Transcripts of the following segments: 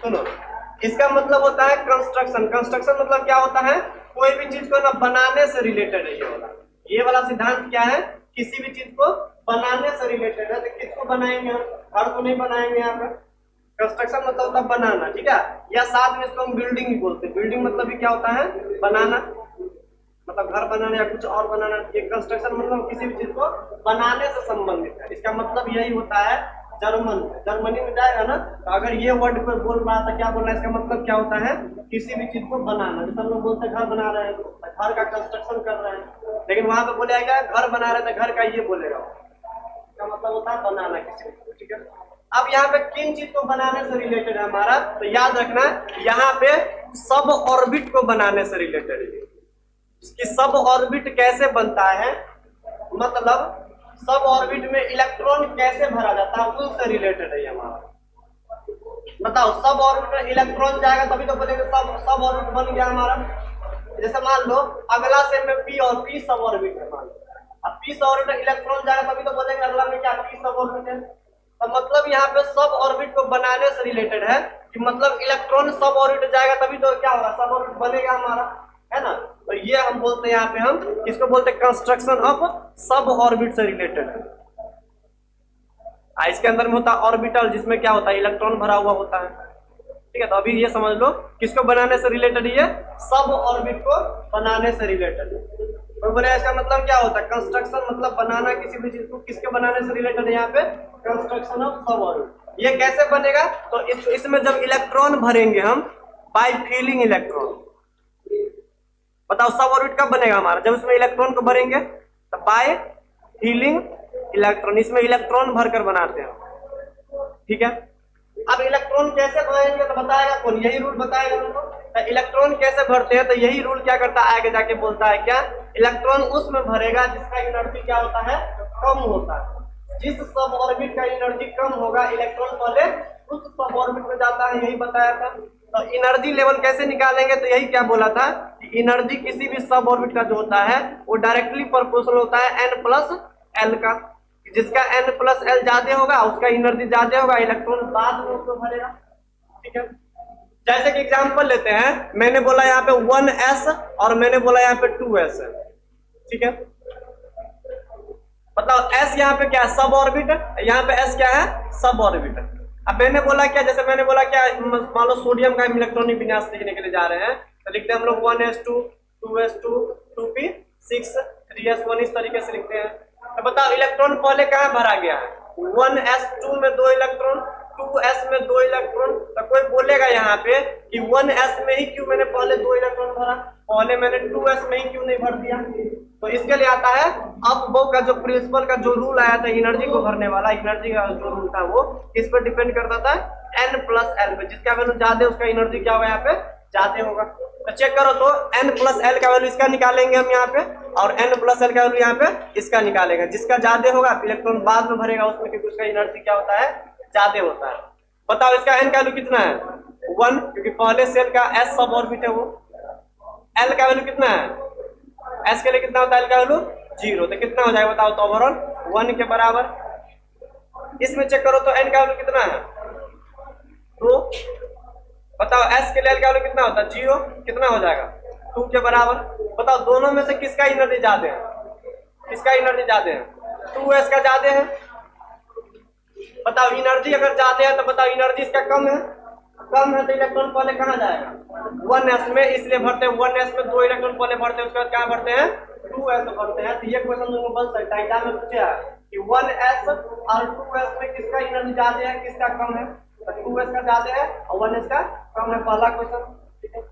सुनो, इसका मतलब होता है कंस्ट्रक्शन। कंस्ट्रक्शन मतलब क्या होता है, कोई भी चीज को ना बनाने से रिलेटेड है ये वाला सिद्धांत क्या है, किसी भी चीज को बनाने से रिलेटेड है। तो किसको बनाएंगे हम, घर को नहीं बनाएंगे यहाँ पे। कंस्ट्रक्शन मतलब होता है बनाना, ठीक है, या साथ में इसको हम बिल्डिंग भी बोलते हैं। बिल्डिंग मतलब भी क्या होता है, बनाना, मतलब घर बनाना या कुछ और बनाना। ये कंस्ट्रक्शन मतलब किसी भी चीज को बनाने से संबंधित है। इसका मतलब यही होता है। जर्मनी में जाएगा ना, तो अगर ये वर्ड कोई बोल रहा था, क्या बोल रहा है, इसका मतलब क्या होता है, किसी भी चीज को बनाना। जैसे हम लोग बोलते हैं घर बना रहे हैं, घर का कंस्ट्रक्शन कर रहे हैं, लेकिन वहां पे बोलेगा घर बना रहे थे, घर का ये बोलेगा, इसका मतलब होता है बनाना किसी को, ठीक है। अब यहाँ पे किन चीज को बनाने से रिलेटेड है हमारा, तो याद रखना यहाँ पे सब ऑर्बिट को बनाने से रिलेटेड है। कि सब ऑर्बिट कैसे बनता है, मतलब सब ऑर्बिट में इलेक्ट्रॉन कैसे भरा जाता है, उससे रिलेटेड है हमारा। बताओ, सब ऑर्बिट में इलेक्ट्रॉन जाएगा तभी तो बोलेंगे सब ऑर्बिट बन गया हमारा। जैसे मान लो अगला सेल में पी और पी सब ऑर्बिट है, मान लो अब पी सब ऑर्बिट में इलेक्ट्रॉन जाएगा तभी तो बोलेंगे अगला में क्या पी सब ऑर्बिट है। तो मतलब यहाँ पे सब ऑर्बिट को बनाने से रिलेटेड है कि मतलब इलेक्ट्रॉन सब ऑर्बिट जाएगा तभी तो क्या होगा, सब ऑर्बिट बनेगा हमारा, है ना। तो ये हम बोलते हैं यहाँ पे, हम इसको बोलते हैं कंस्ट्रक्शन ऑफ सब ऑर्बिट से रिलेटेड है। इसके अंदर में होता है ऑर्बिटल, जिसमें क्या होता है, इलेक्ट्रॉन भरा हुआ होता है, ठीक है। तो अभी ये समझ लो किसको बनाने से रिलेटेड, ये सब ऑर्बिट को बनाने से रिलेटेड है। तो बोले इसका मतलब क्या होता है, कंस्ट्रक्शन मतलब बनाना किसी भी चीज को, किसके बनाने से रिलेटेड है यहाँ पे, कंस्ट्रक्शन ऑफ सब ऑर्बिट। ये कैसे बनेगा, तो इसमें जब इलेक्ट्रॉन भरेंगे हम बाय फीलिंग इलेक्ट्रॉन। बताओ सब ऑर्बिट कब बनेगा हमारा, जब इसमें इलेक्ट्रॉन को भरेंगे, तो बाय फीलिंग इलेक्ट्रॉन, इसमें इलेक्ट्रॉन भरकर बनाते हैं, ठीक है। अब इलेक्ट्रॉन कैसे भरेंगे तो बताएगा कौन, यही रूल बताएगा हमको। तो इलेक्ट्रॉन कैसे भरते हैं, तो यही रूल क्या करता है, आगे जाके बोलता है क्या, इलेक्ट्रॉन उसमें भरेगा जिसका एनर्जी क्या होता है, कम होता है। जिस सब ऑर्बिट का एनर्जी कम होगा, इलेक्ट्रॉन पहले उस सब ऑर्बिट में जाता है, यही बताया था। तो एनर्जी लेवल कैसे निकालेंगे, तो यही क्या बोला था कि एनर्जी किसी भी सब ऑर्बिट का जो होता है वो डायरेक्टली प्रोपोर्शनल होता है n प्लस एल का। जिसका n प्लस एल ज्यादा होगा उसका एनर्जी ज्यादा होगा, इलेक्ट्रॉन बाद में उसको भरेगा, ठीक है। जैसे कि एग्जांपल लेते हैं, मैंने बोला यहाँ पे 1s और मैंने बोला यहाँ पे 2s है, ठीक है। मतलब s यहाँ पे क्या है, सब ऑर्बिट है, यहाँ पे s क्या है, सब ऑर्बिट है। अब मैंने बोला क्या, जैसे मैंने बोला क्या, मान लो सोडियम का हम इलेक्ट्रॉनिक विन्यास लिखने के लिए जा रहे हैं, तो लिखते हैं हम लोग 1s2 2s2 2p6 3s1, इस तरीके से लिखते हैं। तो बताओ इलेक्ट्रॉन पहले कहाँ भरा गया है, 1s2 में 2 इलेक्ट्रॉन, 2s में 2 इलेक्ट्रॉन। तो कोई बोलेगा यहाँ पे कि 1s में ही क्यों मैंने पहले 2 इलेक्ट्रॉन भरा, पहले मैंने 2s में ही क्यों नहीं भर दिया। तो इसके लिए आता है अफबो का जो प्रिंसिपल का जो रूल आया था एनर्जी को भरने वाला, एनर्जी का जो रूल था वो किस पर डिपेंड करता था, n प्लस एल पे। जिसका वैल्यू ज्यादा है उसका एनर्जी क्या होगा, यहाँ पे ज्यादा होगा। तो चेक करो, तो n प्लस एल का वैल्यू इसका निकालेंगे हम यहाँ पे, और n प्लस एल का वैल्यू यहाँ पे इसका निकालेंगे। जिसका ज्यादा होगा इलेक्ट्रॉन बाद में भरेगा उसमें, क्योंकि उसका एनर्जी क्या होता है, ज्यादा होता है। बताओ इसका n का वैल्यू कितना है, 1, क्योंकि पहले सेल का s सब ऑर्बिट है वो। l का वैल्यू कितना है, s के लिए कितना होता है, l का वैल्यू 0, तो कितना हो जाएगा बताओ, तो ओवरऑल 1 के बराबर। इसमें चेक करो तो n का वैल्यू कितना है, 2। बताओ s के लिए l का वैल्यू कितना होता है, 0, कितना हो जाएगा, 2 के बराबर। बताओ दोनों में से किसका एनर्जी ज्यादा है, किसका एनर्जी ज्यादा है, 2s का ज्यादा है। बताओ एनर्जी अगर ज्यादा है तो बताओ एनर्जी इसका कम है, कम है तो इलेक्ट्रॉन पहले कहाँ जाएगा, 1s में, इसलिए भरते हैं 1s में 2 इलेक्ट्रॉन पहले भरते हैं, उसके बाद क्या भरते हैं, 2s भरते हैं। तो ये क्वेश्चन तुमको बन सकता है, एग्जाम में पूछा है कि 1s और 2s में किसका एनर्जी ज्यादा है, किसका कम है। तो 2s का ज्यादा है और 1s का कम है, पहला क्वेश्चन, ठीक है।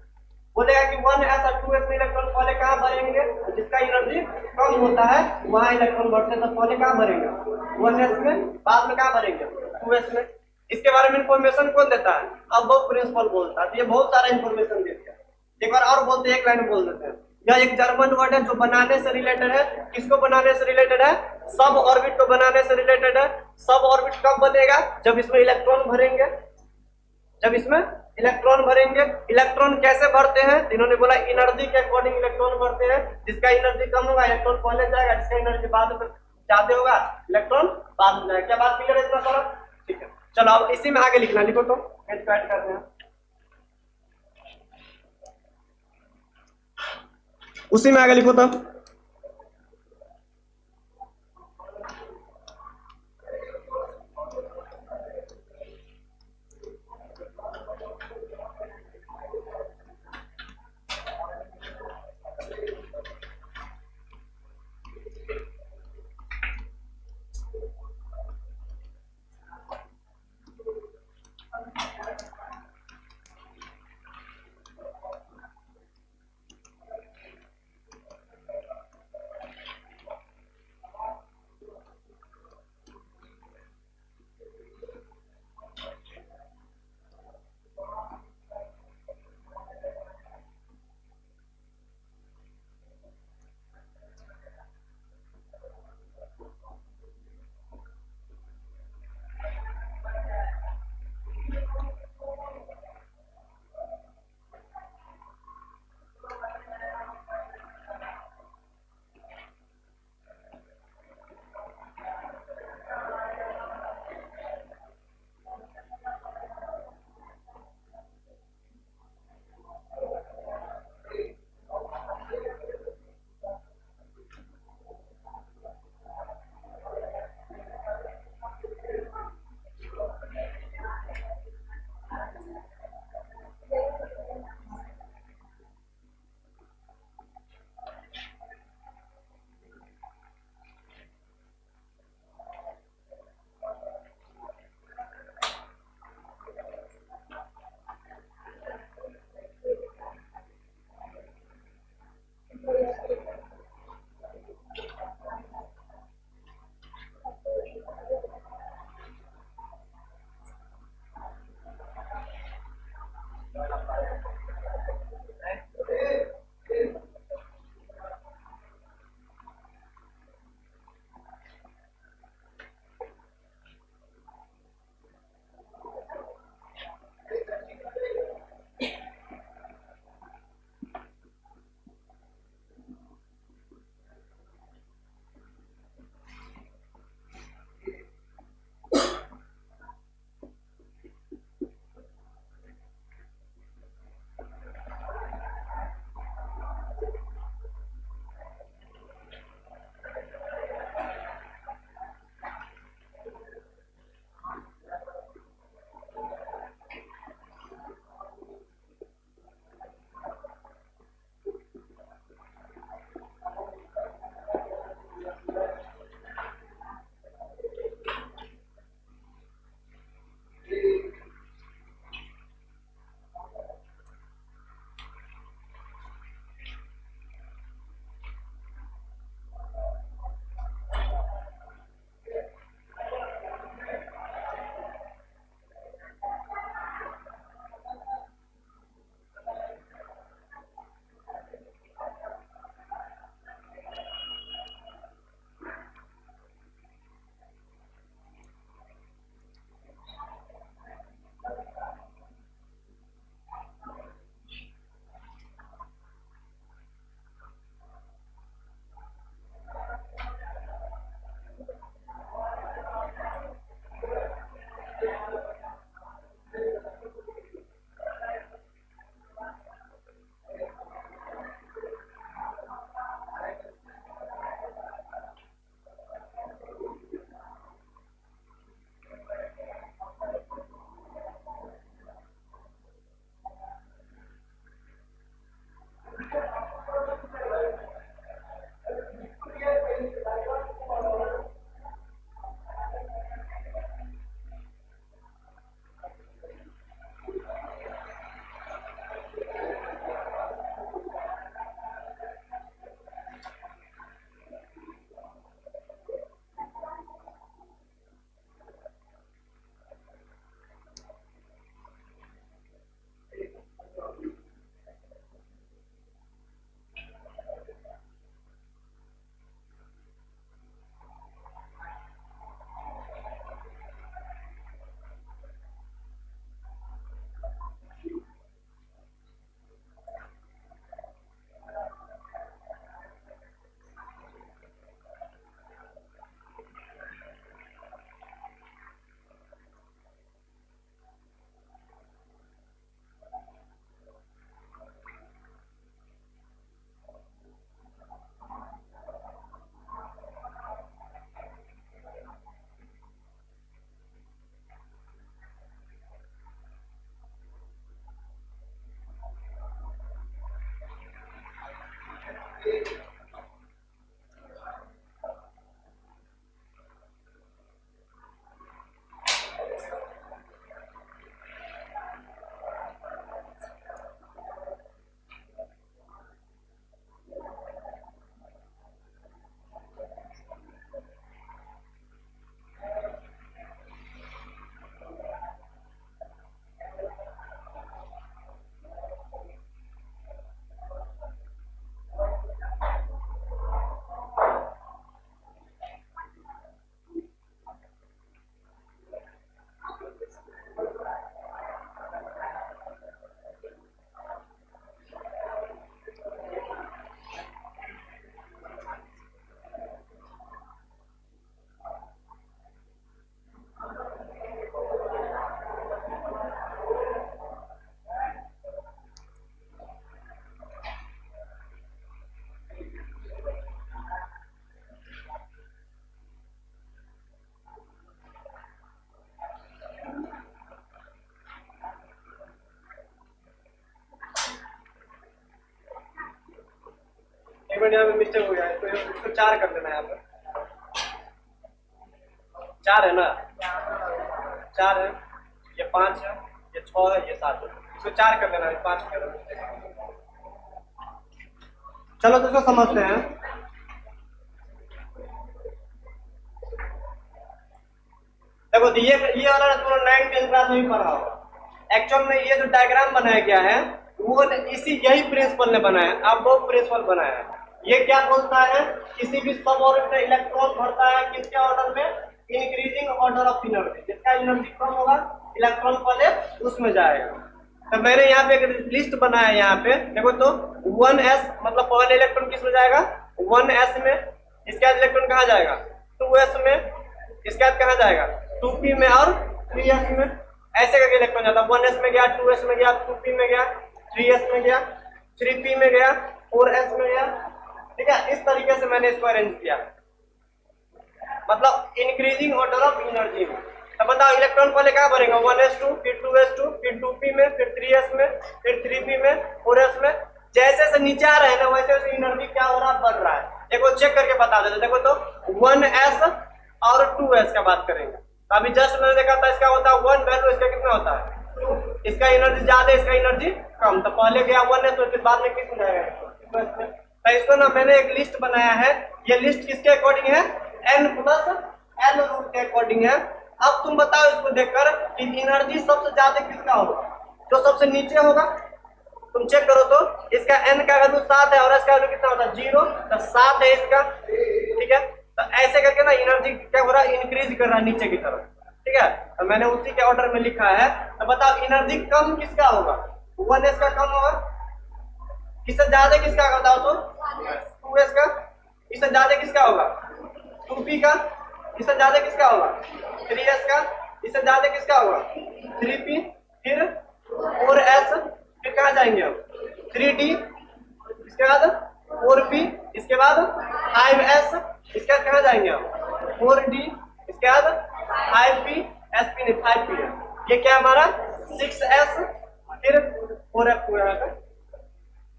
बोलेगा कि 1s और 2s में इलेक्ट्रॉन पहले कहाँ भरेंगे, जिसका एनर्जी कम होता है वहां इलेक्ट्रॉन भरते हैं, तो पहले कहाँ भरेंगे, 1s में, बाद में कहाँ भरेंगे, 2s में। इसके बारे में इंफॉर्मेशन कौन देता है, अब वो प्रिंसिपल बोलता है। तो ये बहुत सारा इंफॉर्मेशन देते हैं। एक बार और बोलते हैं, एक लाइन बोल देते हैं। यह एक जर्मन वर्ड है जो बनाने से रिलेटेड है। किसको बनाने से रिलेटेड है, सब ऑर्बिट को बनाने से रिलेटेड है। सब ऑर्बिट कब बनेगा, जब इसमें इलेक्ट्रॉन भरेंगे, जब इसमें इलेक्ट्रॉन भरेंगे। इलेक्ट्रॉन कैसे भरते हैं, इन्होंने बोला एनर्जी के अकॉर्डिंग इलेक्ट्रॉन भरते हैं। जिसका एनर्जी कम होगा इलेक्ट्रॉन पहले जाएगा, जिसका एनर्जी बाद में ज्यादा होगा इलेक्ट्रॉन बाद में जाएगा। क्या बात क्लियर है इतना सारा, ठीक है। चलो अब इसी में आगे लिखना, लिखो तो ऐड कर रहे हैं। उसी में आगे लिखो तो एक मिनट, यहाँ पे मिस्टेक हो गया है, तो इसको 4 कर देना। यहाँ पे 4 है ना, 4 है, ये 5 है, ये 6 है, ये 7 है, इसको 4 कर देना, 5 कर देना। चलो तो इसको समझते हैं। देखो ये वाला तुम्हारा 9th 10th क्लास में भी पढ़ा होगा। एक्चुअल में ये जो डायग्राम बनाया गया है वो इसी यही प्रिंसिपल ने बनाया है, अब वो प्रिंसिपल बनाया है। ये क्या बोलता है, किसी भी सब ऑर्बिट में इलेक्ट्रॉन भरता है किसके ऑर्डर में, इंक्रीजिंग ऑर्डर ऑफ एनर्जी। जिसका एनर्जी कम होगा इलेक्ट्रॉन पहले उसमें जाएगा। तो मैंने यहाँ पे एक लिस्ट बनाया है, यहाँ पे देखो तो 1s मतलब पहले इलेक्ट्रॉन किस में जाएगा, 1s में। इसके बाद इलेक्ट्रॉन कहाँ जाएगा, 2s में। इसके बाद कहाँ जाएगा, 2p में और 3s में। ऐसे करके इलेक्ट्रॉन जाता है, 1s में गया, 2s में गया, 2p में गया, 3s में गया, 3p में गया, 4s में गया। ठीक है, इस तरीके से मैंने इसको अरेंज किया, मतलब इंक्रीजिंग ऑर्डर ऑफ एनर्जी में। अब बताओ इलेक्ट्रॉन पहले कहाँ भरेगा, 1s2, फिर 2s2, फिर 2p में, फिर 3s में, फिर 3p में, 4s में। जैसे जैसे नीचे आ रहे हैं ना वैसे वैसे एनर्जी क्या हो रहा है, बढ़ रहा है। देखो चेक करके बता देते, देखो तो 1s और 2s का बात करेंगे तो अभी जस्ट मैंने देखा था इसका होता है 1 वैल्यू, इसका कितना होता है 2। इसका एनर्जी ज्यादा, इसका एनर्जी कम, तो पहले गया 1s में, फिर बाद में किस में जाएगा, 2s में। तो इसको ना मैंने एक लिस्ट बनाया है, ये लिस्ट किसके अकॉर्डिंग है, n प्लस l रूट के अकॉर्डिंग है। अब तुम बताओ इसको देखकर कि एनर्जी सबसे ज्यादा किसका होगा, जो सबसे नीचे होगा। तुम चेक करो तो इसका n का वैल्यू 7 है और इसका वैल्यू कितना होता है 0, तो 7 है इसका। ठीक है, तो ऐसे करके ना एनर्जी क्या हो रहा है, इंक्रीज कर रहा है नीचे की तरफ। ठीक है, तो मैंने उसी के ऑर्डर में लिखा है। तो बताओ एनर्जी कम किसका होगा, 1s का कम होगा, इससे ज्यादा किसका होगा बताओ तो 2s का, इससे ज्यादा किसका होगा 2p का, इससे ज्यादा किसका होगा 3s का, इससे ज्यादा किसका होगा 3p, फिर 4s, फिर कहाँ जाएंगे हम 3d, इसके बाद 4p, इसके बाद 5s, इसके बाद कहाँ जाएंगे हम 4d, इसके बाद 5p, sp नहीं 5p है। ये क्या हमारा 6s, फिर 4f पूरा है,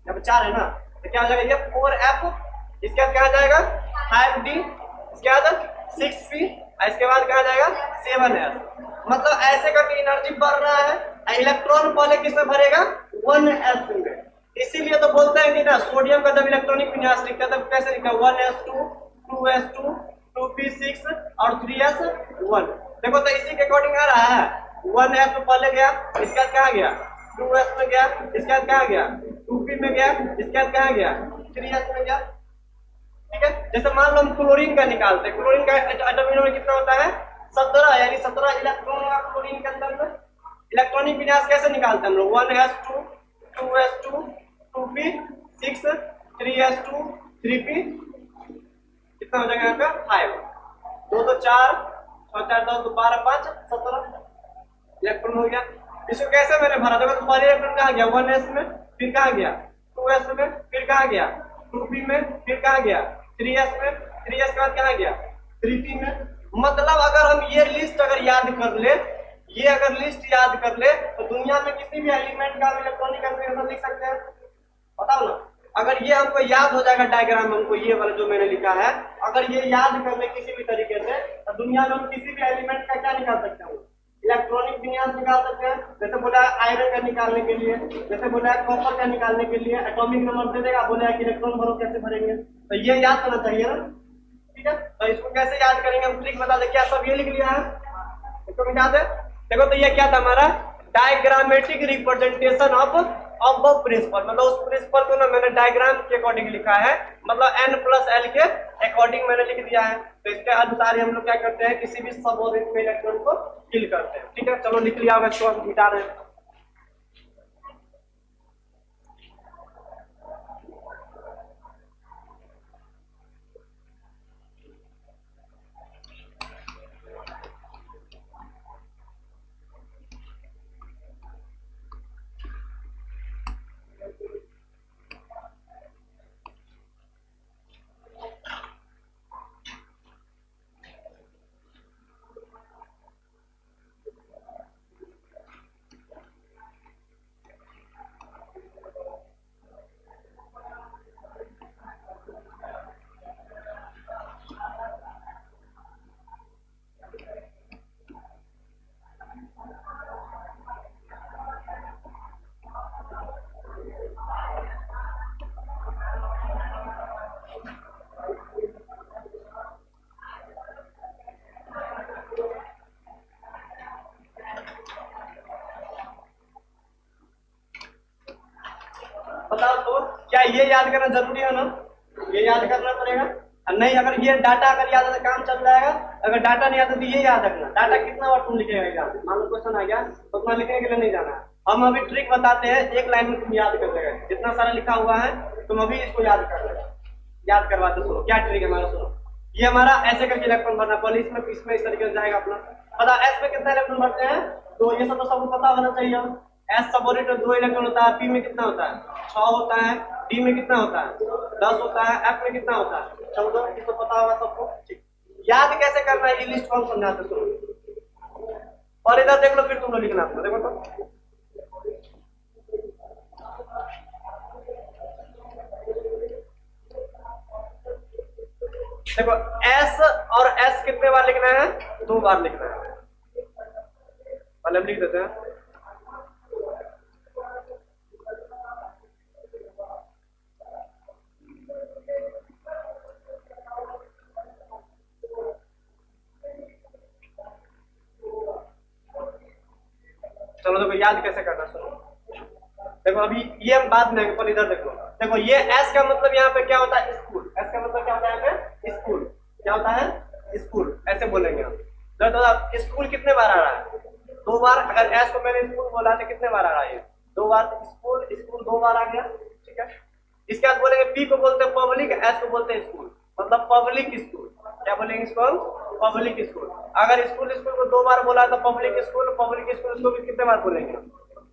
यहाँ पे 4 है ना, तो क्या हो जाएगा ये 4f, इसके बाद कहाँ जाएगा 5d, इसके बाद 6p, इसके बाद कहाँ जाएगा 7s। मतलब ऐसे करके एनर्जी बढ़ रहा है। इलेक्ट्रॉन पहले किसमें भरेगा 1s में। इसीलिए तो बोलते हैं कि ना सोडियम का जब इलेक्ट्रॉनिक विन्यास लिखता है तब कैसे लिखता है 1s2, 2s2, 2p6 और 3s1। देखो तो इसी के अकॉर्डिंग आ रहा है, 1s में पहले गया, इसके बाद कहाँ गया 2s में गया, इसके बाद कहाँ गया 2p में गया, इसके बाद कहाँ गया 3s में गया। ठीक है, जैसे मान लो हम क्लोरीन का निकालते हैं, क्लोरीन का एटॉमिक नंबर कितना होता है 17, यानी 17 इलेक्ट्रॉन होगा क्लोरीन के अंदर में। इलेक्ट्रॉनिक विन्यास कैसे निकालते हैं हम लोग, 1s2, 2s2, 2p6, 3s2, 3p, कितना हो जाएगा यहाँ पे 5, 2 तो 4, 6 4 10 12 5 17 इलेक्ट्रॉन हो गया। इसको कैसे मैंने भरा, देखो तो पहले इलेक्ट्रॉन कहाँ गया 1s में, फिर कहाँ गया 2s में, फिर कहाँ गया 2p में, फिर कहाँ गया 3s में, 3s के बाद कहाँ गया 3p में। मतलब अगर हम ये लिस्ट अगर याद कर ले, ये अगर लिस्ट याद कर ले तो दुनिया में किसी भी एलिमेंट का इलेक्ट्रॉनिक कॉन्फ़िगरेशन लिख सकते हैं। बताओ ना, अगर ये हमको याद हो जाएगा डायग्राम, हमको ये वाला जो मैंने लिखा है अगर ये याद कर ले किसी भी तरीके से, तो दुनिया में हम किसी भी एलिमेंट का क्या निकाल सकते हैं, इलेक्ट्रॉनिक विन्यास निकाल सकते हैं। जैसे बोला है आयरन का निकालने के लिए, जैसे बोला है कॉपर का निकालने के लिए, एटॉमिक नंबर दे देगा, बोला है कि इलेक्ट्रॉन भरो कैसे भरेंगे, तो ये याद होना चाहिए ना। ठीक है, तो इसको कैसे याद करेंगे हम, ट्रिक बता दे, क्या सब ये लिख लिया है, इसको मिटा दे। देखो तो ये क्या था हमारा diagrammatic representation of above principle, मतलब उस प्रिंसिपल को ना मैंने डायग्राम के अकॉर्डिंग लिखा है, मतलब n+l के अकॉर्डिंग मैंने लिख दिया है। तो इसके अनुसार हम लोग क्या करते हैं, किसी भी सब ऑर्बिट में इलेक्ट्रॉन को किल करते हैं। ठीक है, चलो लिख लिया होगा, इसको हम मिटा रहे हैं। बताओ तो क्या ये याद करना जरूरी है ना, ये याद करना पड़ेगा। नहीं अगर ये डाटा अगर याद है तो काम चल जाएगा, अगर डाटा नहीं आता तो ये याद रखना। डाटा कितना बार तुम लिखेगा एग्जाम, मान लो क्वेश्चन आ गया तो उतना लिखने के लिए नहीं जाना है। हम अभी ट्रिक बताते हैं, एक लाइन में तुम याद कर लेगा, जितना सारा लिखा हुआ है तुम अभी इसको याद कर लेगा। याद करवाते सुनो क्या ट्रिक है हमारा, सुनो। ये हमारा ऐसे करके इलेक्ट्रॉन भरना, पहले इसमें इसमें इस तरीके से जाएगा अपना। पता एस में कितना इलेक्ट्रॉन भरते हैं, तो ये सब तो सबको पता होना चाहिए। एस सबऑर्बिटल 2 इलेक्ट्रॉन होता है, पी में कितना होता है 6 होता है, डी में कितना होता है 10 होता है, एफ में कितना होता है 14, ये तो पता होगा सबको। ठीक, याद कैसे करना है ये लिस्ट हम समझाते सुनो। और इधर देख लो, फिर तुम लोग लिखना अपना, देखो तो देखो एस और एस कितने बार लिखना है, 2 बार लिखना है। पहले हम लिख देते हैं, चलो देखो याद कैसे करना सुनो। देखो अभी ये हम बात नहीं, पर इधर देखो, देखो ये एस का मतलब यहाँ पे क्या होता है स्कूल, एस का मतलब क्या होता है यहाँ पे स्कूल, क्या होता है स्कूल, ऐसे बोलेंगे हम। तो स्कूल कितने बार आ रहा है 2 बार, अगर एस को मैंने स्कूल बोला तो कितने बार आ रहा है 2 बार, स्कूल स्कूल 2 बार आ गया। ठीक है, इसके बाद बोलेंगे पी को बोलते हैं पब्लिक, एस को बोलते हैं स्कूल, मतलब पब्लिक स्कूल। क्या बोलेंगे इसको, पब्लिक स्कूल। अगर स्कूल स्कूल को 2 बार बोला तो पब्लिक स्कूल इसको भी कितने बार बोलेंगे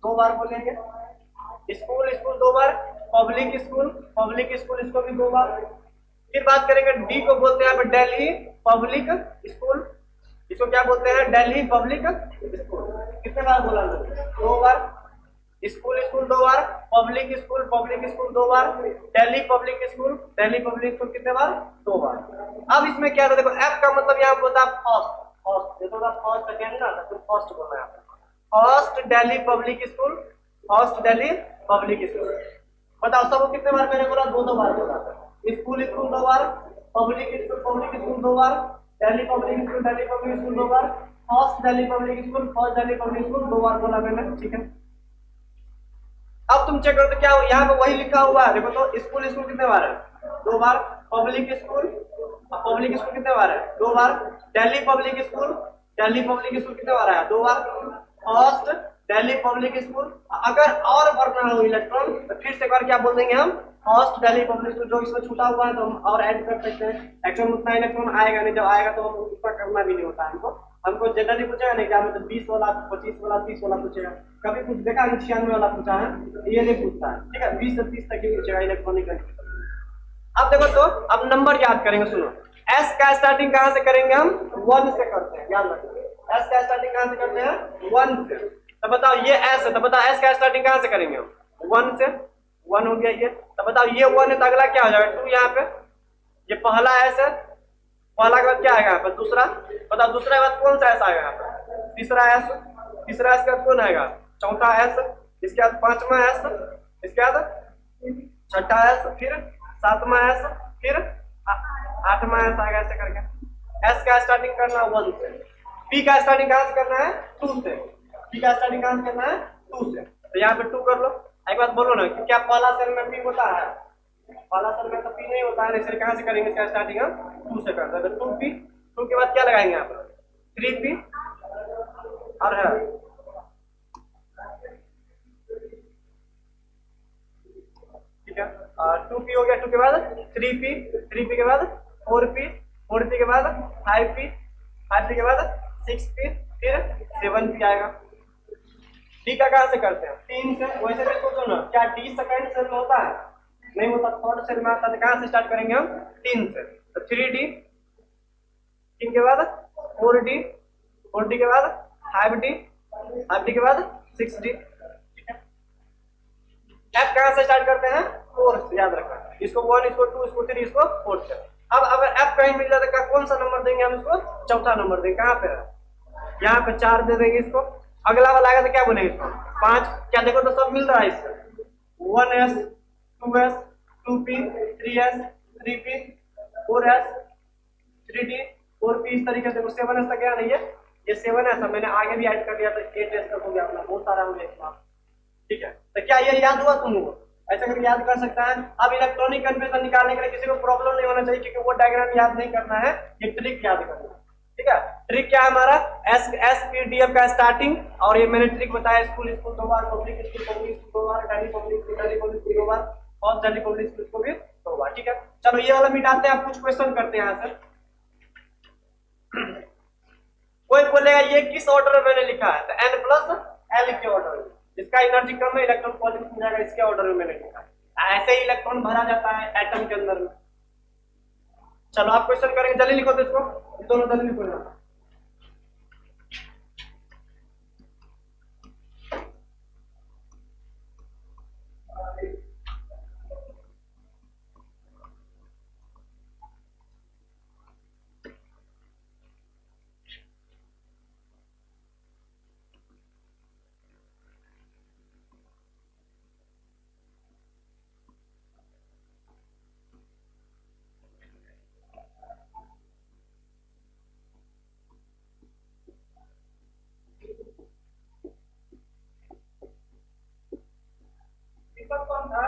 2 बार बोलेंगे। स्कूल स्कूल 2 बार, पब्लिक स्कूल इसको भी 2 बार। फिर बात करेंगे डी को बोलते हैं यहाँ पे दिल्ली पब्लिक स्कूल, इसको क्या बोलते हैं दिल्ली पब्लिक स्कूल। कितने बार बोला 2 बार, स्कूल स्कूल 2 बार, पब्लिक स्कूल 2 बार, दिल्ली पब्लिक स्कूल कितने बार 2 बार। अब इसमें क्या था देखो, एफ का मतलब यहाँ होता है फर्स्ट, देखो फर्स्ट सेकंड ना, तो फर्स्ट बोलना है, first Delhi public school, first Delhi public school. बताओ सबको कितने बार मैंने बोला, 2 बार बोला। स्कूल 2 बार, पब्लिक स्कूल 2 बार, दिल्ली पब्लिक स्कूल 2 बार, फर्स्ट दिल्ली पब्लिक स्कूल 2 बार बोला मैंने। ठीक है, अब तुम चेक करो तो क्या यहाँ पे वही लिखा हुआ है, देखो तो स्कूल कितने बार है 2 बार, पब्लिक स्कूल कितने बार है 2 बार, दिल्ली पब्लिक स्कूल कितने बार है 2 बार, फर्स्ट दिल्ली पब्लिक स्कूल। अगर और भरना हो इलेक्ट्रॉन तो फिर से एक बार क्या बोल देंगे हम, फर्स्ट दिल्ली पब्लिक स्कूल, जो इसमें छूटा हुआ है तो हम और ऐड कर सकते हैं। एक्चुअली उतना इलेक्ट्रॉन आएगा नहीं, जब आएगा तो हम ऊपर करना भी नहीं होता है हमको जनरली पूछेगा नहीं क्या मतलब 20 वाला 25 वाला 30 वाला पूछेगा, कभी कुछ देखा 96 वाला पूछा है, ये नहीं पूछता है। ठीक है, 20 से 30 तक ही पूछेगा इलेक्ट्रॉनिक। अब देखो तो अब नंबर याद करेंगे सुनो, एस का स्टार्टिंग कहां से करेंगे हम 1 से करते हैं, याद रखो एस का स्टार्टिंग कहां से करते हैं 1 से। तो बताओ ये एस है, तो बताओ एस का स्टार्टिंग कहां से करेंगे हम 1 से, 1 हो गया ये। तो बताओ ये 1 है तो अगला क्या हो जाएगा 2, यहाँ पे ये पहला एस है, पहला के बाद क्या आएगा यहाँ पर दूसरा, बताओ दूसरा के बाद कौन सा एस आएगा यहाँ पर तीसरा एस के बाद कौन आएगा चौथा एस, इसके बाद 5वां एस, इसके बाद 6ठा एस, फिर 7वां एस, फिर 8वां एस आएगा, ऐसे करके। एस का स्टार्टिंग करना 1 से, पी का स्टार्टिंग कहां से करना है 2 से, पी का स्टार्टिंग कहां से करना है 2 से। तो यहाँ पे 2 कर लो। एक बात बोलो ना कि क्या पहला सेल में पी होता है, पहला सेल में तो पी नहीं होता है, इसलिए कहां से करेंगे इसका स्टार्टिंग हम 2 से करते हैं। 2p, 2 के बाद क्या लगाएंगे यहाँ पर 3p और है ठीक है, 2p हो गया, 2 के बाद 3p, 3p के बाद 4p, 4p के बाद 5p, 5p के बाद 6p, फिर 7p आएगा। डी का कहां से करते हैं 3 से, वैसे भी सोचो ना क्या डी सेकंड सेल में होता है, नहीं होता, थर्ड सेल में आता है। कहां से स्टार्ट करेंगे हम 3 से, तो 3d, 3 के बाद 4d, 4d के बाद 5d, 5d के बाद 6d। ठीक है, एफ कहां से स्टार्ट करते हैं 4 से, याद रखना, इसको 1, इसको 2, इसको 3, इसको 4 से। अब अगर एफ कहीं मिल जाता है कौन सा नंबर देंगे हम इसको, चौथा नंबर देंगे। कहां पे है, यहाँ पे 4 दे देंगे इसको, अगला वाला आएगा तो क्या बोलेंगे इसको 5। क्या देखो तो सब मिल रहा है इससे, 1s, 2s, 2p, 3s, 3p, 4s, 3d, 4p, इस तरीके से 7s तक गया नहीं है, ये 7s है, मैंने आगे भी ऐड कर दिया तो 8s तक हो गया अपना, बहुत सारा हो गया। ठीक है, तो क्या ये याद हुआ तुमको, ऐसा करके याद कर सकता है। अब इलेक्ट्रॉनिक कन्फर्मेशन निकालने के लिए किसी को प्रॉब्लम नहीं होना चाहिए, क्योंकि वो डायग्राम याद नहीं करना है, ये ट्रिक याद करना है। ठीक है, ट्रिक क्या है हमारा, एसपीडीएफ का स्टार्टिंग, और ये मैंने ट्रिक बताया, स्कूल स्कूल 2 बार, पब्लिक स्कूल 2 बार, दिल्ली पब्लिक स्कूल 2 बार, और दिल्ली पब्लिक स्कूल को भी 2 बार। ठीक है, चलो ये वाला मिटाते हैं, आप कुछ क्वेश्चन करते हैं यहाँ से। कोई बोलेगा ये किस ऑर्डर में मैंने लिखा है, तो n प्लस एल के ऑर्डर में, इसका एनर्जी कम है, इलेक्ट्रॉन पॉजिटिव मिल जाएगा, इसके ऑर्डर में मैंने लिखा है। ऐसे ही इलेक्ट्रॉन भरा जाता है एटम के अंदर में। चलो आप क्वेश्चन करेंगे, जल्दी लिखो तो इसको, दोनों जल्दी लिखो ना। दीपक कौन था?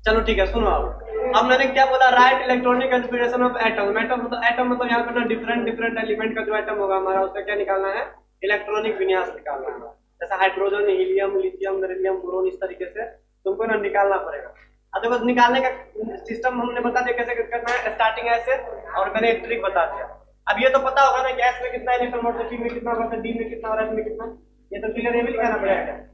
चलो ठीक है, सुनो अब मैंने क्या बोला, right electronic configuration of atom. Atom मतलब यहाँ पे ना डिफरेंट डिफरेंट एलिमेंट का जो एटम होगा हमारा, उसका क्या निकालना है, इलेक्ट्रॉनिक विन्यास निकालना है। जैसे hydrogen, helium, lithium, beryllium, boron, इस तरीके से तुमको ना निकालना पड़ेगा। अब देखो निकालने का सिस्टम हमने बता दिया कैसे करना है, स्टार्टिंग ऐसे, और मैंने एक ट्रिक बता दिया। अब ये तो पता होगा ना गैस में कितना इलेक्ट्रॉन होता है, सी में कितना होता है, डी में कितना और एफ में कितना, ये तो क्लियर, ये भी लिखाना पड़ेगा।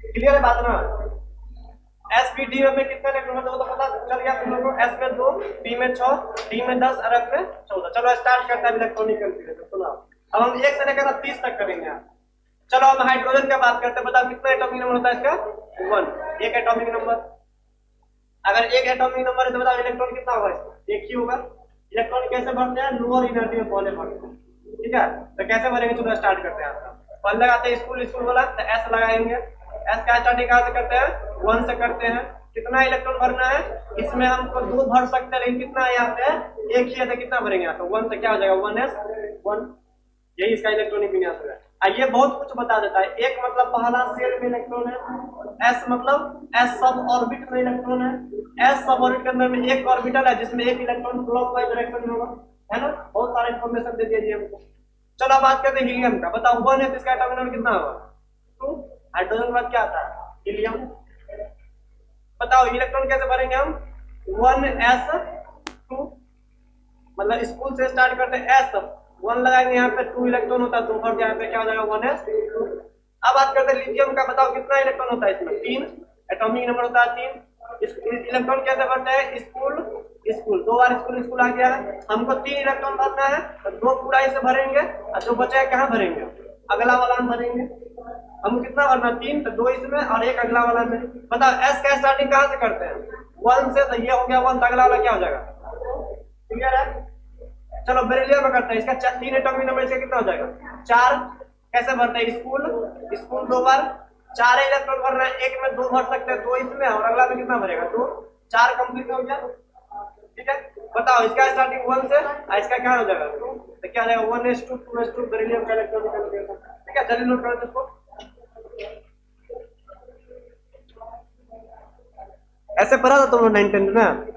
क्लियर है बात ना? एस पी डी में कितना इलेक्ट्रॉन होता है वो तो पता चल गया तुम लोगों को, एस में 2, पी में 6, डी में 10 और एफ में 14। चलो स्टार्ट करते हैं इलेक्ट्रॉनिक कॉन्फ़िगरेशन। सुनो अब हम 1 से लेकर 30 तक करेंगे आप। चलो हम हाइड्रोजन की बात करते हैं, बताओ कितना एटॉमिक नंबर होता है इसका, 1, एक एटॉमिक नंबर। अगर एक एटॉमिक नंबर है तो बताओ इलेक्ट्रॉन कितना होगा इसका, एक ही होगा। इलेक्ट्रॉन कैसे भरते हैं, लोअर एनर्जी में पहले भरते हैं। ठीक है, तो कैसे भरेंगे, चलो स्टार्ट करते हैं। पहले लगाते हैं स्कूल स्कूल वाला, तो एस लगाएंगे। एस का स्टार्टिंग कहाँ से करते हैं, 1 से करते हैं। कितना इलेक्ट्रॉन भरना है, इसमें हमको 2 भर सकते हैं, लेकिन कितना है यहाँ पे, एक ही है, तो कितना भरेंगे यहाँ पे, 1 से क्या हो जाएगा, 1s 1, यही इसका इलेक्ट्रॉनिक विन्यास होगा। ये बहुत कुछ बता देता है। एक मतलब पहला शेल में इलेक्ट्रॉन है, एस मतलब एस सब ऑर्बिट में इलेक्ट्रॉन है, एस सब ऑर्बिट के अंदर में एक ऑर्बिटल है जिसमें एक इलेक्ट्रॉन क्लॉकवाइज डायरेक्शन में होगा, है ना। बहुत सारा इंफॉर्मेशन दे दिया हमको। चलो अब बात करते हैं हीलियम का। बताओ 1 है तो इसका एटॉमिक नंबर कितना होगा? 2। हाइड्रोजन के बाद क्या आता है? हीलियम। बताओ इलेक्ट्रॉन कैसे भरेंगे हम? 1s2, मतलब स्कूल से स्टार्ट करते हैं एस, 1 लगाएंगे यहाँ पे, 2 इलेक्ट्रॉन होता है, 2 भर यहाँ पे क्या हो जाएगा? 1s। अब बात करते हैं लिथियम का। बताओ कितना इलेक्ट्रॉन होता है इसमें? 3, एटॉमिक नंबर होता है 3। इलेक्ट्रॉन कैसे भरते हैं? स्कूल स्कूल, 2 बार स्कूल स्कूल आ गया है, हमको 3 इलेक्ट्रॉन भरना है, तो 2 पूरा इसे भरेंगे और जो बचा है कहाँ भरेंगे? अगला वाला में भरेंगे। हम कितना भरना? 3, तो 2 इसमें और 1 अगला वाला में। बताओ एस का स्टार्टिंग कहाँ से करते हैं? 1 से, तो ये हो गया 1, तो अगला वाला क्या हो जाएगा? क्लियर है? चलो बेरिलियम में करते हैं। इसका 3 एटॉमिक नंबर, इसका कितना हो जाएगा? 4। कैसे भरते हैं? स्कूल स्कूल 2 बार, 4 इलेक्ट्रॉन भरना है, 1 में 2 भर सकते हैं, 2 इसमें और अगला में कितना भरेगा? 2। 4 कंप्लीट हो गया। ठीक है, बताओ इसका स्टार्टिंग 1 से और इसका क्या हो जाएगा? 2, तो क्या हो जाएगा? 1s2 2s2 बेरिलियम का इलेक्ट्रॉन। ठीक है, जल्दी नोट करो इसको। ऐसे पढ़ा था तुम लोग 9th 10th में?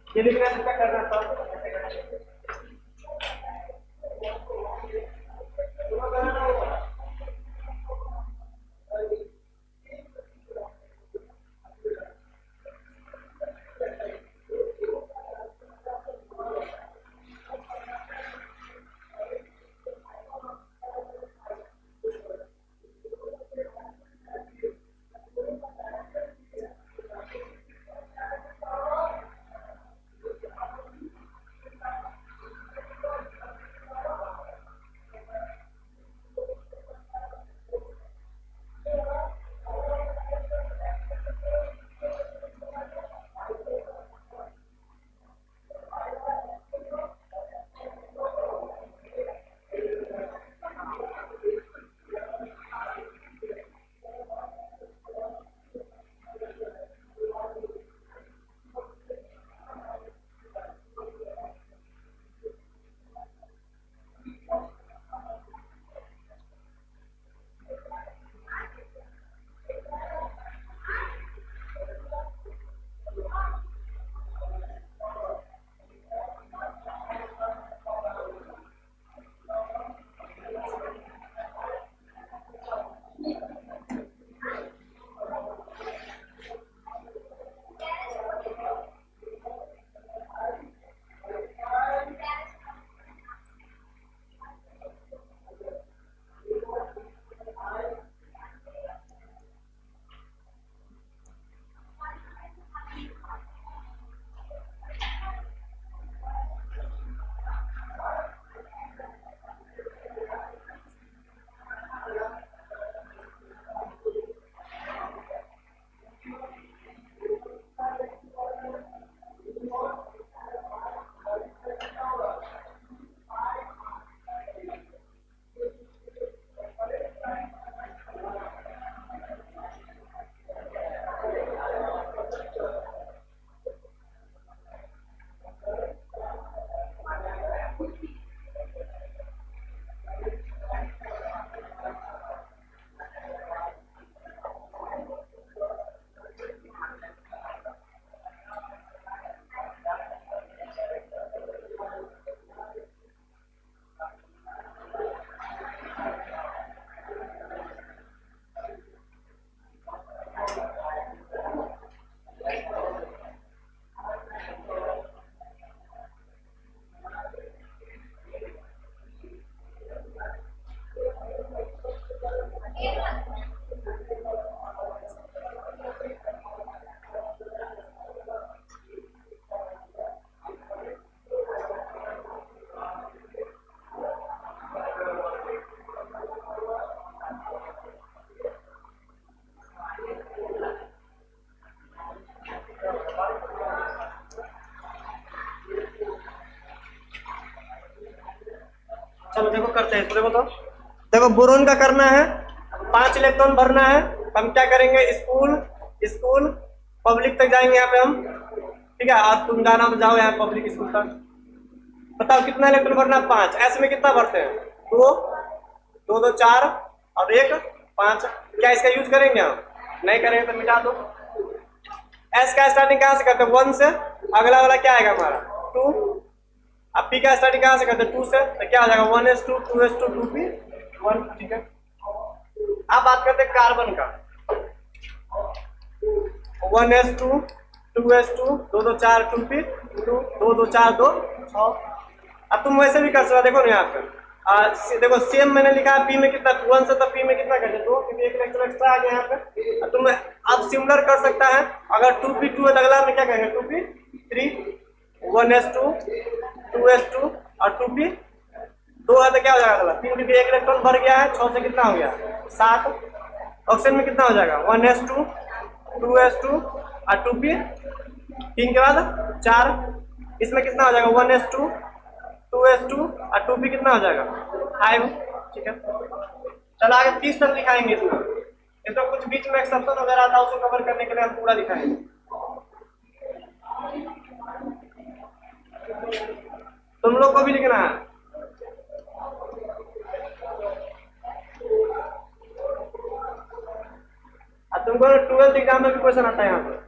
ये लिखना है, इसका करना था। चलो देखो करते हैं इसको। देखो तो देखो बोरोन का करना है, 5 इलेक्ट्रॉन भरना है। हम क्या करेंगे, स्कूल स्कूल पब्लिक तक जाएंगे यहाँ पे हम, ठीक है। और तुम जाना तो जाओ यहाँ पब्लिक स्कूल तक। बताओ कितना इलेक्ट्रॉन भरना है, 5। ऐसे में कितना भरते हैं, 2 2 2 4 और 1 5। क्या इसका यूज करेंगे हम, नहीं करेंगे तो मिटा दो। एस का स्टार्टिंग कहाँ से करते हैं, 1 से। अगला वाला क्या आएगा हमारा 2। अब पी का स्टार्टिंग कहाँ से करते हैं, 2 से। तो क्या हो जाएगा 1s2 2s2 2p 1, ठीक है। अब बात करते हैं कार्बन का, 1s2 2s2 2 2 4 2p 2 2 2 4 2 6। अब तुम वैसे भी कर सकते हो, देखो ना यहाँ पे देखो सेम मैंने लिखा है, पी में कितना 1 से, तो पी में कितना करते 2, क्योंकि एक इलेक्ट्रॉन एक्स्ट्रा आ गया यहाँ पे। अब तुम अब सिमिलर कर सकता है, अगर 2p2 है तो अगला में क्या करेंगे 2p3 1s2 2s2 और 2p 2 है तो क्या हो जाएगा अगला 3, क्योंकि एक इलेक्ट्रॉन भर गया है। 6 से कितना हो गया 7। ऑप्शन में कितना हो जाएगा 1s2 2s2 और 2p 3 के बाद 4। इसमें कितना हो जाएगा 1s2 2s2 और 2p कितना हो जाएगा 5, ठीक है। चलो आगे 30 तक दिखाएंगे इसमें। इसमें कुछ बीच में एक्सेप्शन वगैरह आता है, उसको कवर करने के लिए हम पूरा दिखाएंगे। तुम लोग को भी लिखना है। अब तुमको 12th एग्जाम में भी क्वेश्चन आता है यहाँ पे।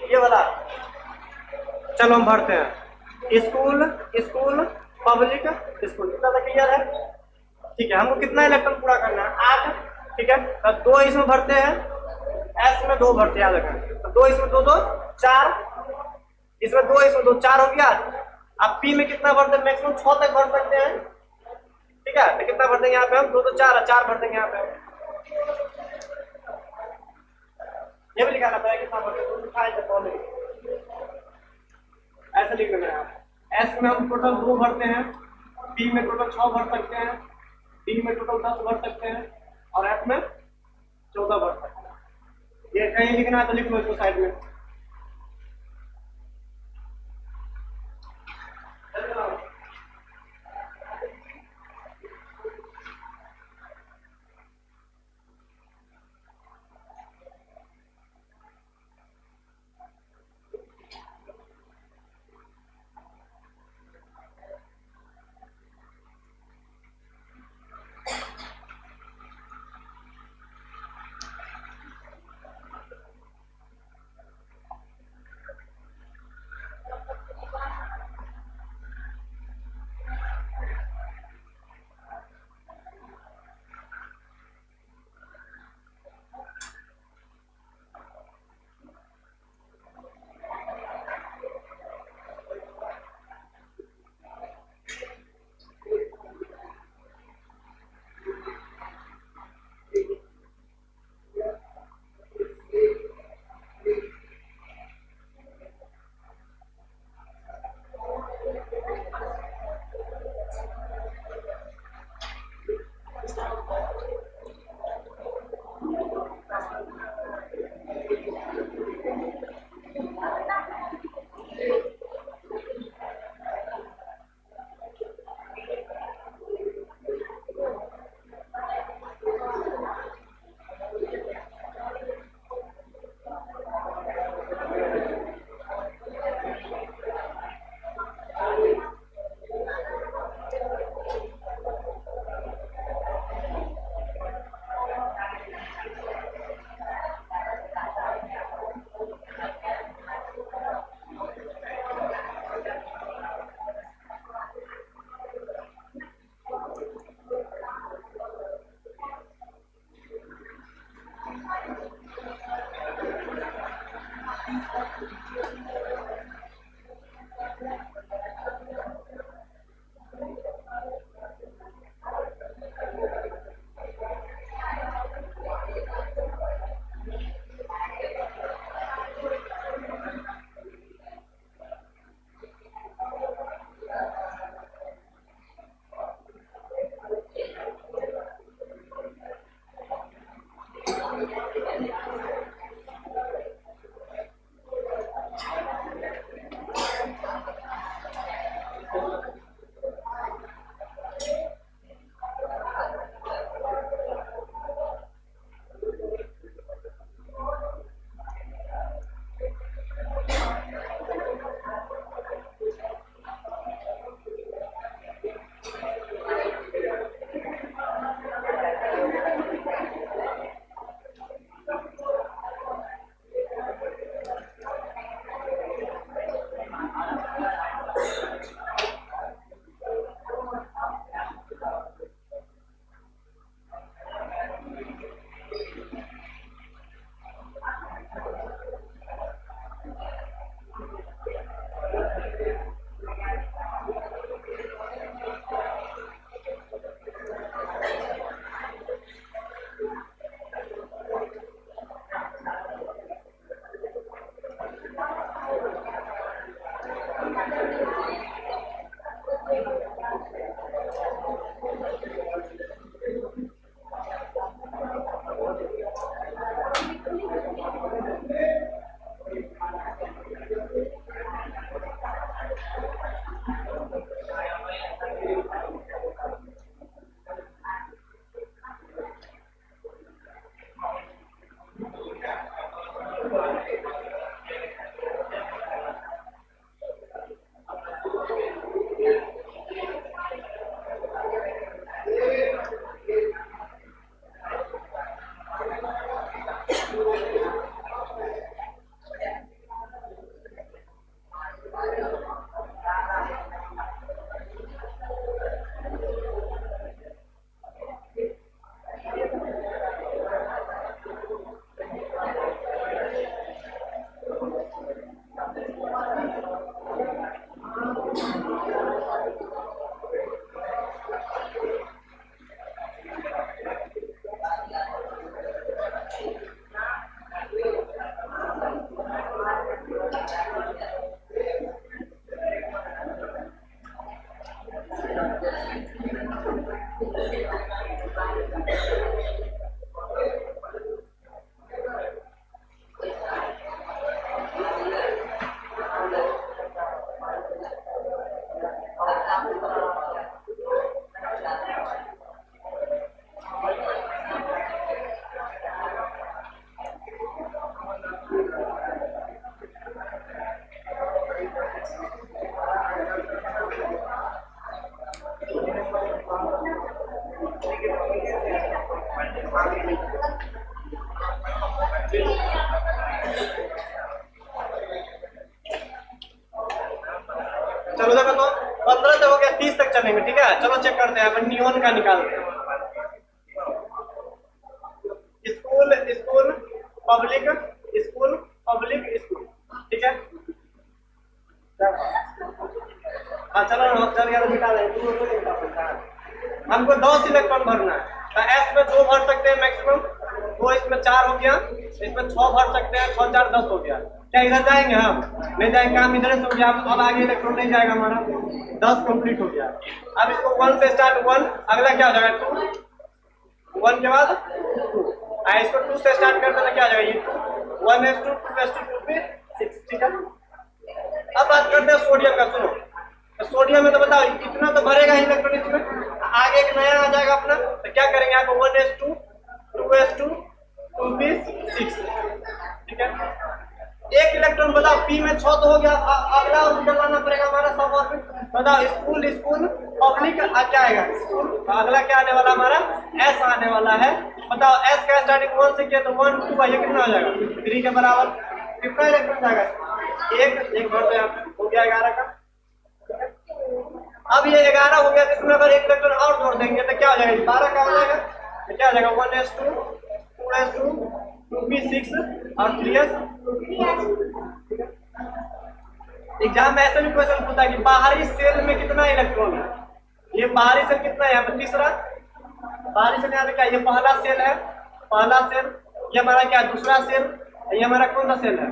ये वाला चलो हम भरते हैं, स्कूल स्कूल पब्लिक स्कूल। कितना तक क्लियर है, ठीक है। हमको कितना इलेक्ट्रॉन पूरा करना है 8, ठीक है। तो 2 इसमें भरते हैं, एस में 2 भरते हैं, याद रखना। तो 2 इसमें 2 2 4, इसमें 2 इसमें 2 4 हो गया। अब पी में कितना भरते हैं, मैक्सिमम 6 तक भर सकते हैं, ठीक है। तो कितना भर देंगे यहाँ पे हम 2 2 4 4 भर देंगे यहाँ पे। ये भी लिखाना पड़ेगा कितना भरते हैं, ऐसे लिख लेना है। एस में हम टोटल 2 भरते हैं, बी में टोटल 6 भर सकते हैं, डी में टोटल 10 भर सकते हैं और एफ में 14 भर सकते हैं। ये कहीं लिखना है तो लिख लो इसको साइड में। यहाँ पर नियॉन का निकालते हैं। School school public school public school, ठीक है। हाँ चलो चल गया, मिटा दें। हमको 10 इलेक्ट्रॉन भरना है, तो एस में 2 भर सकते हैं मैक्सिमम, 2 इसमें 4 हो गया, इसमें 6 भर सकते हैं, 6 4 10 हो गया। क्या इधर जाएंगे हम? नहीं जाएंगे, हम इधर से हो गया, अब आगे इलेक्ट्रॉन नहीं जाएगा हमारा, 10 कंप्लीट हो गया। अब इसको 1 से स्टार्ट 1, अगला क्या हो जाएगा 2, 1 के बाद 2, इसको 2 से स्टार्ट करते हैं, क्या हो जाएगा ये 2, 1s2 2s2 2 पे 6, ठीक है। अब बात करते हैं सोडियम का। सुनो, तो सोडियम में तो बताओ इतना तो भरेगा इलेक्ट्रॉन, इसमें आगे एक नया आ जाएगा अपना, तो क्या करेंगे यहाँ पे 1s2 2s2 2p6, ठीक है। एक इलेक्ट्रॉन बताओ पी में 6 तो हो गया, अगला ऑर्बिटल लाना पड़ेगा हमारा सब ऑर्बिटल। बताओ स्कूल स्कूल पब्लिक क्या आएगा स्कूल, तो अगला क्या आने वाला हमारा एस आने वाला है। बताओ एस का स्टार्टिंग 1 से किया तो 1 2 का ये कितना हो जाएगा 3 के बराबर, कितना इलेक्ट्रॉन जाएगा एक भर, तो यहाँ पे हो गया 11 का। अब ये 11 हो गया, इसमें अगर एक इलेक्ट्रॉन और जोड़ देंगे तो क्या हो जाएगा 12 का हो जाएगा, तो क्या हो जाएगा 1s2 2s2 2p6 और 3s। एग्जाम में ऐसे भी क्वेश्चन पूछता है कि बाहरी सेल में कितना इलेक्ट्रॉन है, ये बाहरी सेल कितना है, यहाँ पे तीसरा बाहरी सेल, यहाँ पे क्या ये पहला सेल है, पहला सेल, ये हमारा क्या दूसरा सेल, ये हमारा कौन सा सेल है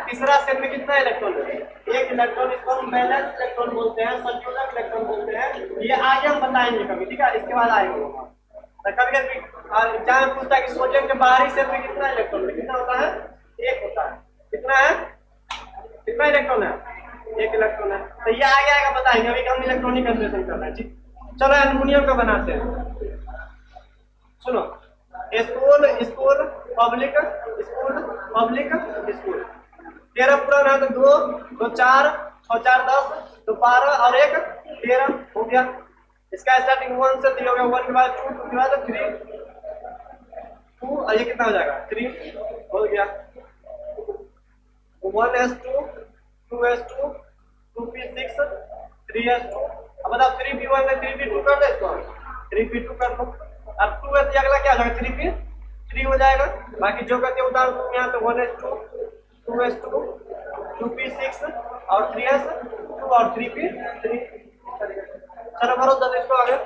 तीसरा सेल में कितना इलेक्ट्रॉन है, एक इलेक्ट्रॉन, इसको हम बैलेंस इलेक्ट्रॉन बोलते हैं, सर्कुलर इलेक्ट्रॉन बोलते हैं। ये आगे हम बताएंगे कभी, ठीक है, इसके बाद आएंगे। तो कभी कभी एग्जाम में पूछता है कि सोडियम के बाहरी सेल में कितना इलेक्ट्रॉन है, कितना होता है एक होता है, कितना है कितना इलेक्ट्रॉन है एक इलेक्ट्रॉन है। तो ये आगे आएगा बताएंगे, अभी हम इलेक्ट्रॉनिक कंप्रेशन कर रहे हैं, ठीक। चलो एल्युमिनियम का बनाते हैं। सुनो, school school public school public school, 13 पूरा ना तो 2 2 4 6 4 10 तो 12 और 1 13 हो गया। इसका स्टार्टिंग 1 से 3 हो गया, 1 के बाद 2 2 के बाद 3 2 और ये कितना हो जाएगा 3 हो गया। 1s2 2s2 2p6 3s2। अब बताओ 3p1 है 3p2 कर दे इसको, 3p2 कर दो। अब 2s अगला क्या हो जाएगा 3p3 हो जाएगा, बाकी जो करते उतार दो यहाँ पे 1s2 2s2 2p6 और 3s2 और 3p3। चलो करो जल्दी इसको आगे,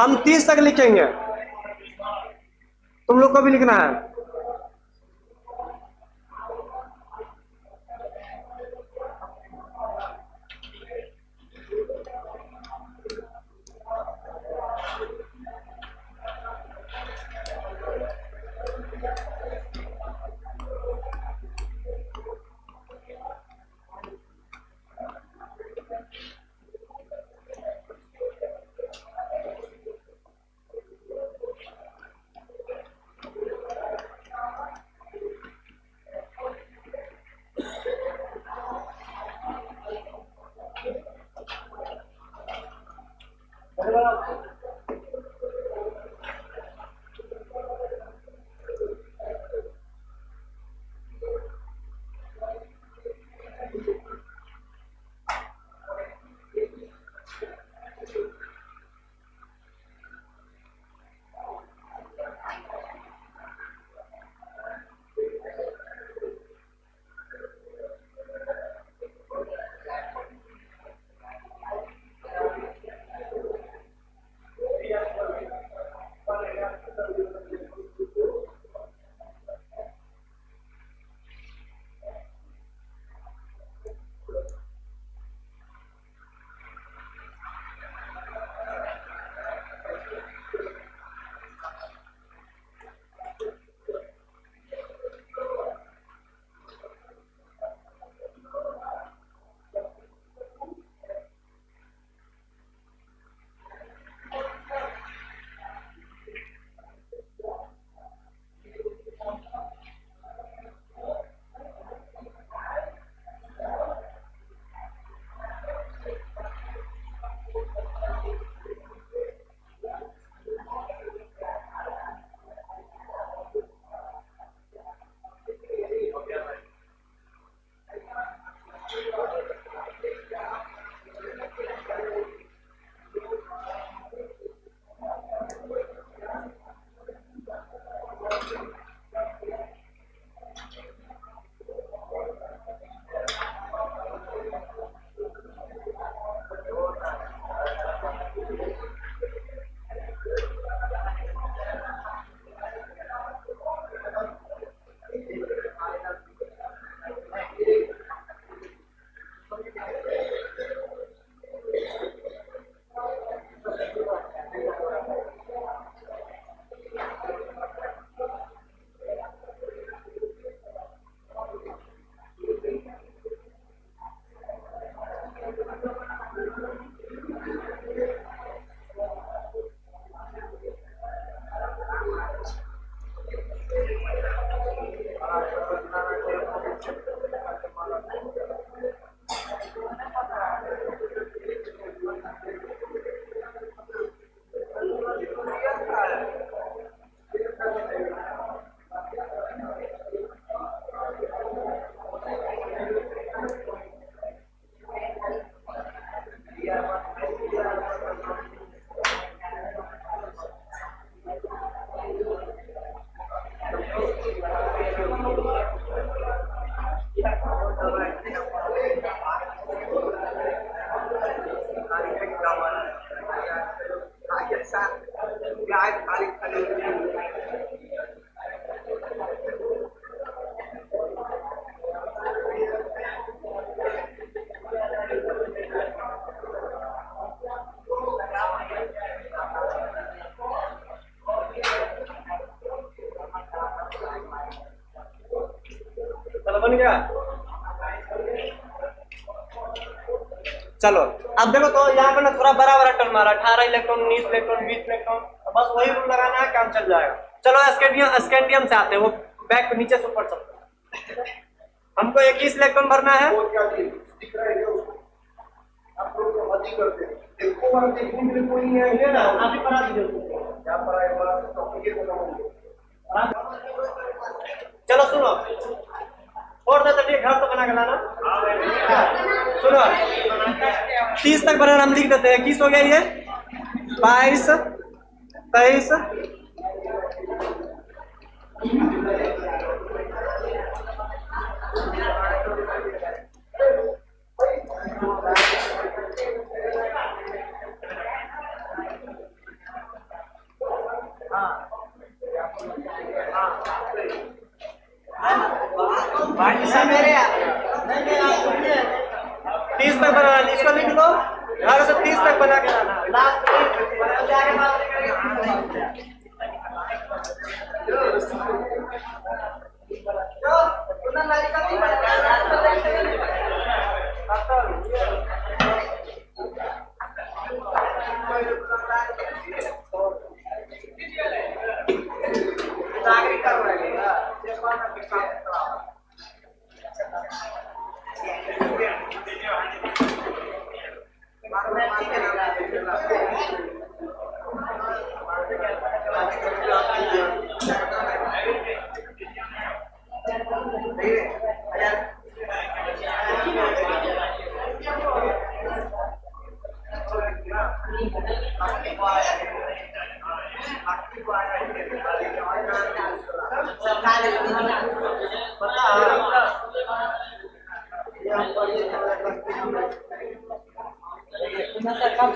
हम 30 तक लिखेंगे, तुम लोग को भी लिखना है। बन गया। चलो अब देखो तो यहाँ पे ना थोड़ा बड़ा बड़ा टर्म आ रहा है, 18 इलेक्ट्रॉन, 19 इलेक्ट्रॉन, 20 इलेक्ट्रॉन, तो बस वही रूल लगाना है, काम चल जाएगा। चलो स्कैंडियम से आते हैं, वो बैक नीचे से ऊपर चलते हैं। हमको 21 इलेक्ट्रॉन भरना है। चलो सुनो, और तो चलिए घर तो बना के लाना। सुनो 30 तक बनाना हम लिख देते हैं। 21 हो गया ये, 22, 23, मेरे 30 तक बनाना, इसको लिख लो, घर से 30 तक बना के लाना। लास्ट कब